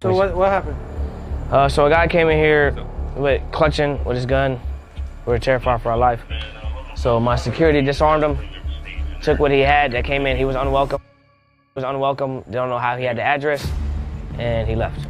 So what happened? So a guy came in here with clutching with his gun. We were terrified for our life. So my security disarmed him, took what he had that came in. He was unwelcome. Don't know how he had the address, and he left.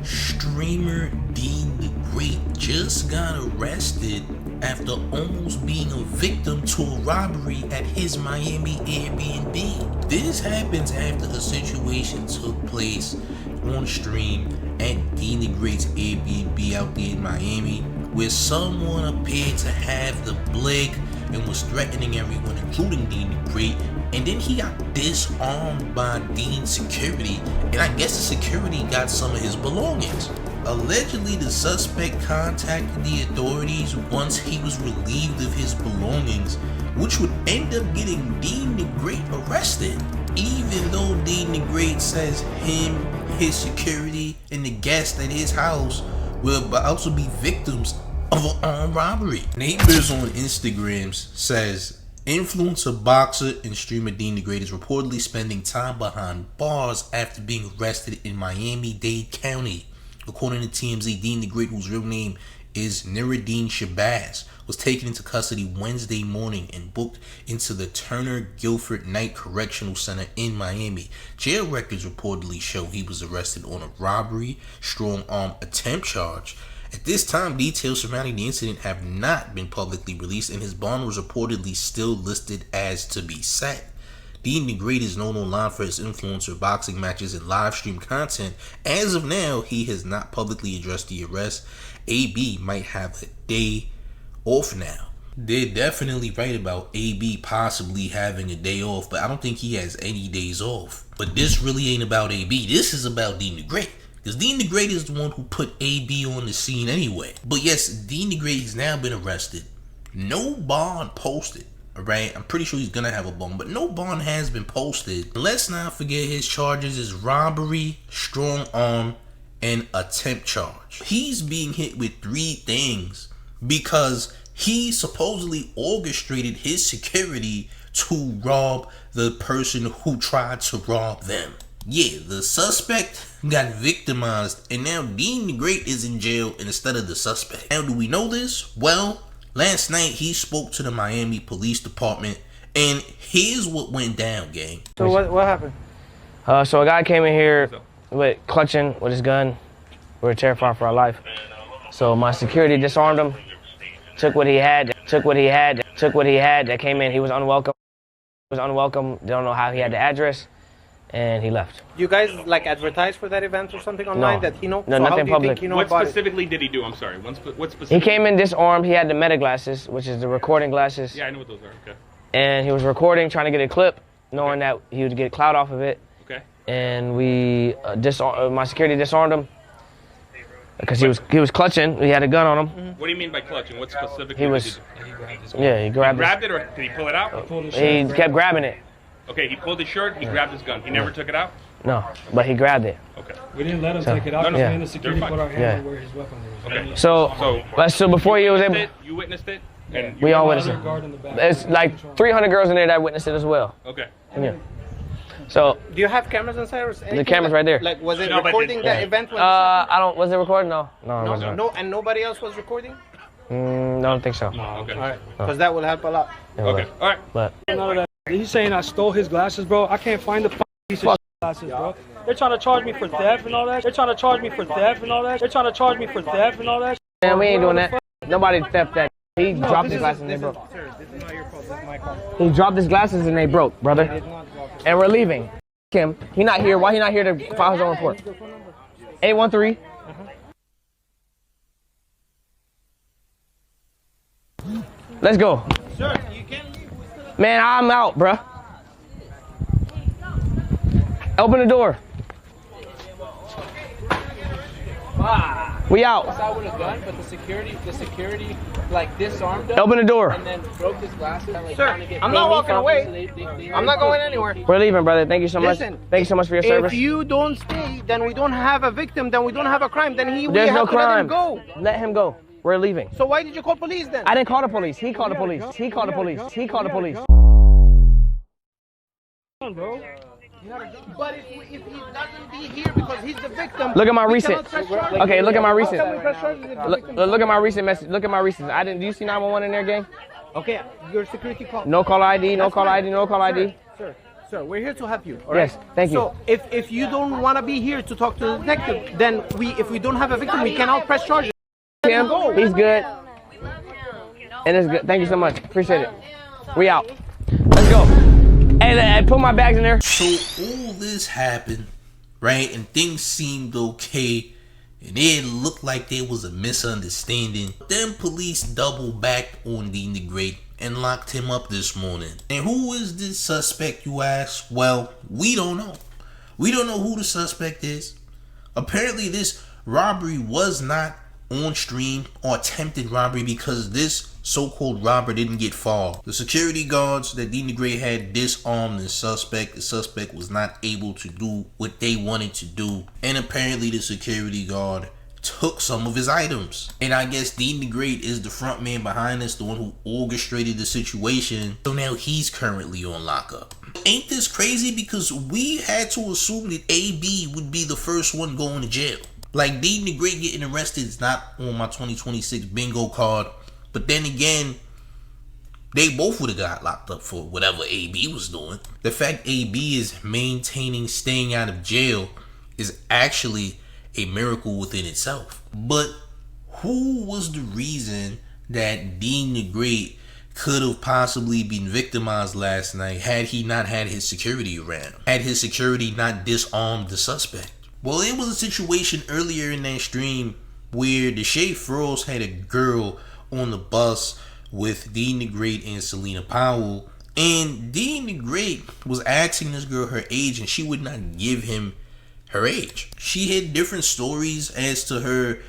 Streamer Deen the Great just got arrested after almost being a victim to a robbery at his Miami Airbnb. This happens after a situation took place on stream at Deen the Great's Airbnb out there in Miami, where someone appeared to have the blick and was threatening everyone, including Deen the Great. And then he got disarmed by Deen's security, and I guess the security got some of his belongings. Allegedly, the suspect contacted the authorities once he was relieved of his belongings, which would end up getting Deen the Great arrested. Even though Deen the Great says him, his security, and the guests at his house will also be victims of an armed robbery. Neighbors on Instagram says influencer, boxer, and streamer Deen the Great is reportedly spending time behind bars after being arrested in Miami-Dade County. According to TMZ, Deen the Great, whose real name is Nuruddin Shabazz, was taken into custody Wednesday morning and booked into the Turner Guilford Night Correctional Center in Miami. Jail records reportedly show he was arrested on a robbery, strong arm attempt charge. At this time, details surrounding the incident have not been publicly released, and his bond was reportedly still listed as to be set. Deen the Great is known online for his influencer boxing matches and live stream content. As of now, he has not publicly addressed the arrest. AB might have a day off now. They're definitely right about AB possibly having a day off, but I don't think he has any days off. But this really ain't about AB. This is about Deen the Great, because Deen the Great is the one who put AB on the scene anyway. But yes, Deen the Great has now been arrested. No bond posted. Alright, I'm pretty sure he's gonna have a bond, but no bond has been posted. Let's not forget his charges is robbery, strong arm, and attempt charge. He's being hit with 3 things because he supposedly orchestrated his security to rob the person who tried to rob them. Yeah, the suspect got victimized, and now Deen the Great is in jail instead of the suspect. How do we know this? Well, last night he spoke to the Miami Police Department, and here's what went down, gang. So what happened? So a guy came in here with clutching with his gun. We were terrified for our life. So my security disarmed him, took what he had that came in. He was unwelcome. Don't know how he had the address, and he left. You guys like advertised for that event or something online that he know? No, so nothing how do you public. Think he know What about specifically did he do? I'm sorry. What specifically? He came in disarmed. He had the meta glasses, which is the recording glasses. Yeah, I know what those are. Okay. And he was recording, trying to get a clip, knowing that he would get clout off of it. Okay. And we my security disarmed him because he was clutching. He had a gun on him. Mm-hmm. What do you mean by clutching? What specifically? He was. Did he grab his Yeah, he grabbed. He grabbed it, or did he pull it out? He kept grabbing it. Okay, he pulled his shirt. He grabbed his gun. He never took it out. No, but he grabbed it. Okay. We didn't let him take it out because yeah. me and the security put our hand on where his weapon was. Okay. So before he was able, you witnessed it, and we all witnessed Guard in the it. back. There's like 300 girls in there that witnessed it as well. okay. Yeah. So Do you have cameras inside or anything? the camera's right there. Like, was it No, but recording that event? When I don't. Was it recording? No. No, it wasn't. no, and nobody else was recording? Don't think so. Okay. All right, because that will help a lot. Yeah, Okay. All right. But None of that. He's saying I stole his glasses, bro. I can't find the piece of glasses, bro. They're trying to charge me for theft and all that. man, we ain't doing that. Nobody theft that. He dropped his glasses and they broke. Sir, this is not your fault. This is my call. He dropped his glasses and they broke, brother. And we're leaving. Him. He not here. Why he not here to file his own report? 813. Let's go. Sir, you can't leave. Man, I'm out, bruh. Open the door. We out. Out with a gun, but the security, like disarmed him. Open the door. And then broke his glasses. Like, Sir, I'm not walking away. I'm not going anywhere. We're leaving, brother. Thank you so much. Listen, Thank you so much for your service. If you don't stay, then we don't have a victim. Then we don't have a crime. Then we There's no have to let him crime. go. Let him go. We're leaving. So why did you call police then? I didn't call the police. He called the police. He called the police. He called the police. Bro. But if he doesn't be here because he's the victim, Look at my we recent. cannot press charges. Okay, look at my recent. How can we press charges if the victim- Look at my recent message. Look at my recent. I didn't. Do you see 911 in there, gang? Okay, your security call. No call ID. No That's call fine. ID. No call ID. Sir, we're here to help you. All right? Yes, thank you. So if you don't want to be here to talk to the detective, then if we don't have a victim, we cannot press charges. Him. He's good. And it's good. Thank you so much. Appreciate it. We out. Let's go. Hey, put my bags in there. So all this happened, right? And things seemed okay. And it looked like there was a misunderstanding. Then police doubled back on Deen the Great and locked him up this morning. And who is this suspect, you ask? Well, we don't know. We don't know who the suspect is. Apparently this robbery was not on stream or attempted robbery because this so-called robber didn't get far. The security guards that Deen the Great had disarmed the suspect. The suspect was not able to do what they wanted to do. And apparently the security guard took some of his items. And I guess Deen the Great is the front man behind this, the one who orchestrated the situation. So now he's currently on lockup. Ain't this crazy? Because we had to assume that AB would be the first one going to jail. Like, Deen the Great getting arrested is not on my 2026 bingo card. But then again, they both would have got locked up for whatever AB was doing. The fact AB is maintaining staying out of jail is actually a miracle within itself. But who was the reason that Deen the Great could have possibly been victimized last night had he not had his security around? Had his security not disarmed the suspect? Well, it was a situation earlier in that stream where the Shea Frost had a girl on the bus with Deen the Great and Selena Powell, and Deen the Great was asking this girl her age and she would not give him her age. She had different stories as to her,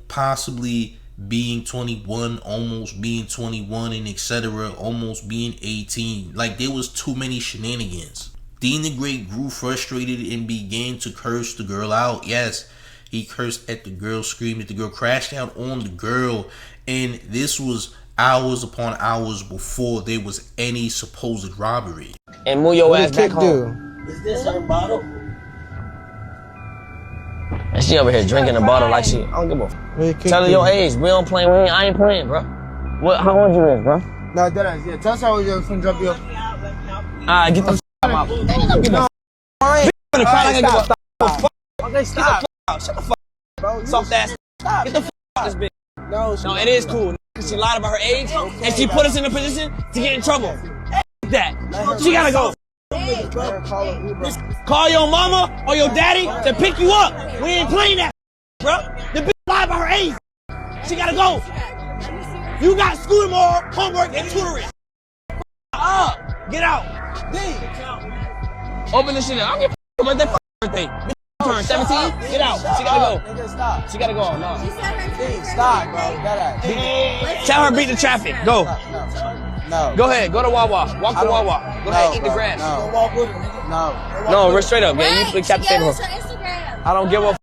possibly being 21, almost being 21, and etc., almost being 18. Like, there was too many shenanigans. Deen the Great grew frustrated and began to curse the girl out. Yes, he cursed at the girl, screamed at the girl, crashed out on the girl. And this was hours upon hours before there was any supposed robbery. And move your ass back home. Is this her bottle? And she over here drinking the bottle like she. I don't give a fuck. Tell her your age. We don't play. I ain't playing, bro. How old you is, bro? No, that is. Yeah, tell us how you're from drop you off. Alright, get the fuck out. Get the fuck out. Okay, stop. Shut the fuck up, bro. Soft ass. Get the fuck out this bitch. No, it is cool. Cause she lied about her age, and she put us in a position to get in trouble. That she gotta go. Call your mama or your daddy to pick you up. We ain't playing that, bro. The bitch lied about her age. She gotta go. You got school tomorrow, homework, and tutoring. Get out. Open this shit up. I don't give a fuck about that birthday. Turn 17. Get out. She gotta go. Nigga, stop. She gotta go. No. Stop, bro. Tell her beat the traffic. Go. No. Go ahead. Go to Wawa. Walk to Wawa. Go ahead. Eat the grass. No. No, we're straight up. Yeah, you tap the table. I don't give a f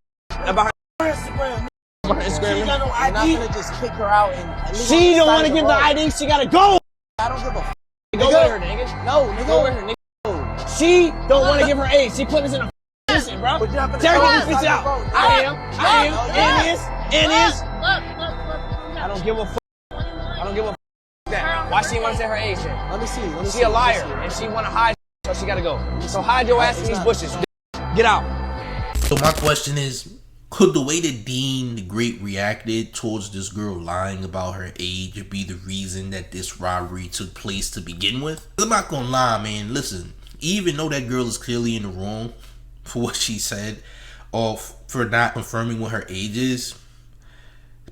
about her Instagram. about her Instagram. You're not gonna just kick her out and She don't want to give the ID. She gotta go. I don't give a f. Go with her, nigga. No, nigga. Go with her, nigga. She don't want to give her age. She put us in a position, bro. Terry, get this bitch out. I am. And is. I don't give a f. I don't give a f that. Why she want to say her age then? Let me see. She a liar, and she want to hide, so she gotta go. So hide your ass in these bushes. Get out. So my question is, could the way that Deen the Great reacted towards this girl lying about her age be the reason that this robbery took place to begin with? I'm not gonna lie, man. Listen, even though that girl is clearly in the wrong for what she said, or for not confirming what her age is,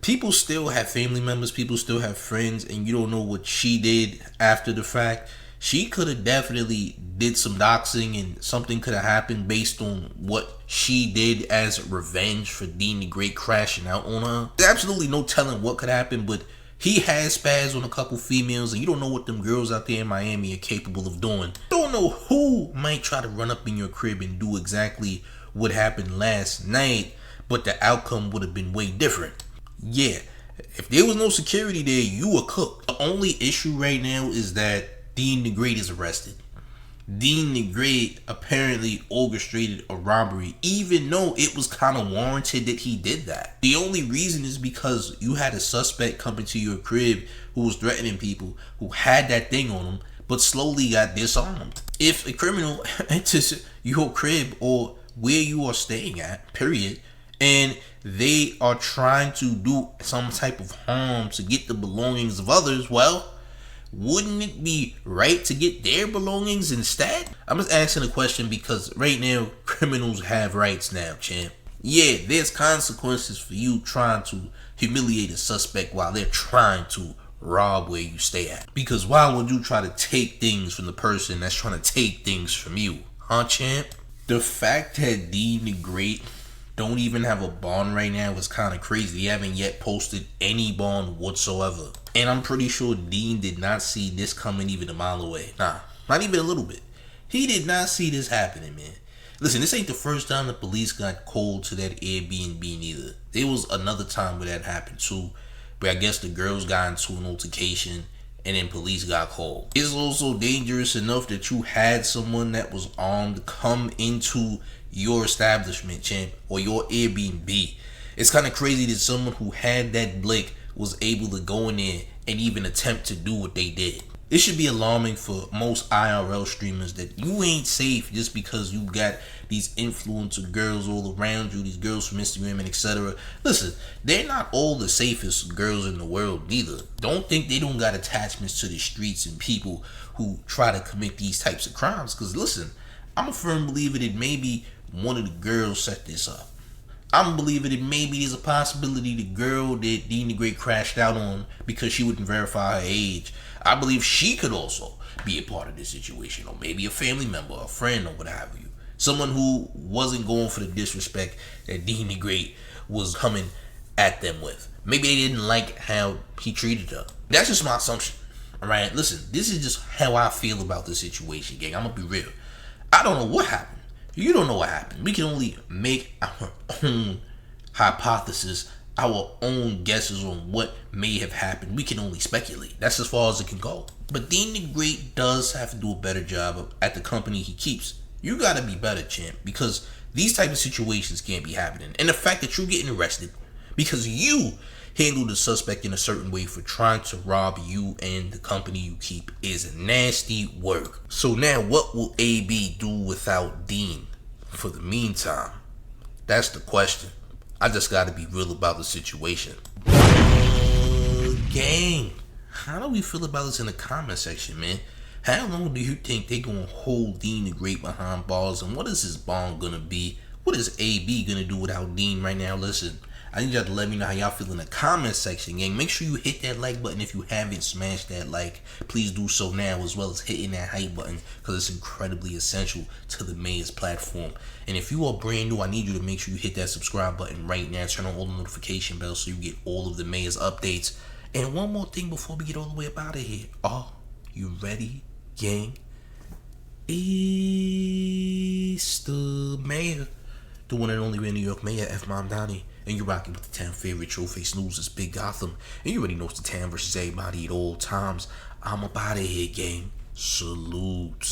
people still have family members, people still have friends, and you don't know what she did after the fact. She could have definitely did some doxing, and something could have happened based on what she did as revenge for Deen the Great crashing out on her. There's absolutely no telling what could happen, but he has spaz on a couple females, and you don't know what them girls out there in Miami are capable of doing. You don't know who might try to run up in your crib and do exactly what happened last night, but the outcome would have been way different. Yeah, if there was no security there, you were cooked. The only issue right now is that Deen the Great is arrested. Deen the Great apparently orchestrated a robbery, even though it was kind of warranted that he did that. The only reason is because you had a suspect come into your crib who was threatening people, who had that thing on him, but slowly got disarmed. If a criminal enters your crib or where you are staying at, period, and they are trying to do some type of harm to get the belongings of others, well, wouldn't it be right to get their belongings instead? I'm just asking a question because right now, criminals have rights now, champ. Yeah, there's consequences for you trying to humiliate a suspect while they're trying to rob where you stay at. Because why would you try to take things from the person that's trying to take things from you? Huh, champ? The fact that Deen the Great don't even have a bond right now is kind of crazy. They haven't yet posted any bond whatsoever. And I'm pretty sure Deen did not see this coming even a mile away. Nah, not even a little bit. He did not see this happening, man. Listen, this ain't the first time the police got called to that Airbnb neither. There was another time where that happened too, where I guess the girls got into an altercation and then police got called. It's also dangerous enough that you had someone that was armed come into your establishment, champ, or your Airbnb. It's kind of crazy that someone who had that blick was able to go in there and even attempt to do what they did. It should be alarming for most IRL streamers that you ain't safe just because you got these influencer girls all around you, these girls from Instagram and etc. Listen, they're not all the safest girls in the world neither. Don't think they don't got attachments to the streets and people who try to commit these types of crimes. Because listen, I'm a firm believer that maybe one of the girls set this up. I'm believing that maybe there's a possibility the girl that Deen the Great crashed out on because she wouldn't verify her age, I believe she could also be a part of this situation, or maybe a family member, a friend, or what have you. Someone who wasn't going for the disrespect that Deen the Great was coming at them with. Maybe they didn't like how he treated her. That's just my assumption. Alright, listen, this is just how I feel about the situation, gang. I'm gonna be real. I don't know what happened. You don't know what happened. We can only make our own hypothesis, our own guesses on what may have happened. We can only speculate. That's as far as it can go. But Deen the Great does have to do a better job at the company he keeps. You gotta be better, champ, because these type of situations can't be happening. And the fact that you're getting arrested because you handle the suspect in a certain way for trying to rob you and the company you keep is nasty work. So now what will AB do without Deen for the meantime? That's the question. I just gotta be real about the situation. Gang, how do we feel about this in the comment section, man? How long do you think they gonna hold Deen the Great behind bars, and what is his bond gonna be? What is AB gonna do without Deen right now? Listen, I need y'all to let me know how y'all feel in the comment section, gang. Make sure you hit that like button if you haven't smashed that like. Please do so now, as well as hitting that hype button, because it's incredibly essential to the Mayor's platform. And if you are brand new, I need you to make sure you hit that subscribe button right now. Turn on all the notification bells so you get all of the Mayor's updates. And one more thing before we get all the way up out of here. Are you ready, gang? It's the Mayor, the one and only New York Mayor, F. Mom Donnie. And you're rocking with the 10 favorite Troll Face News. It's Big Gotham. And you already know it's the 10 versus everybody at all times. I'm up out of here, gang. Salute.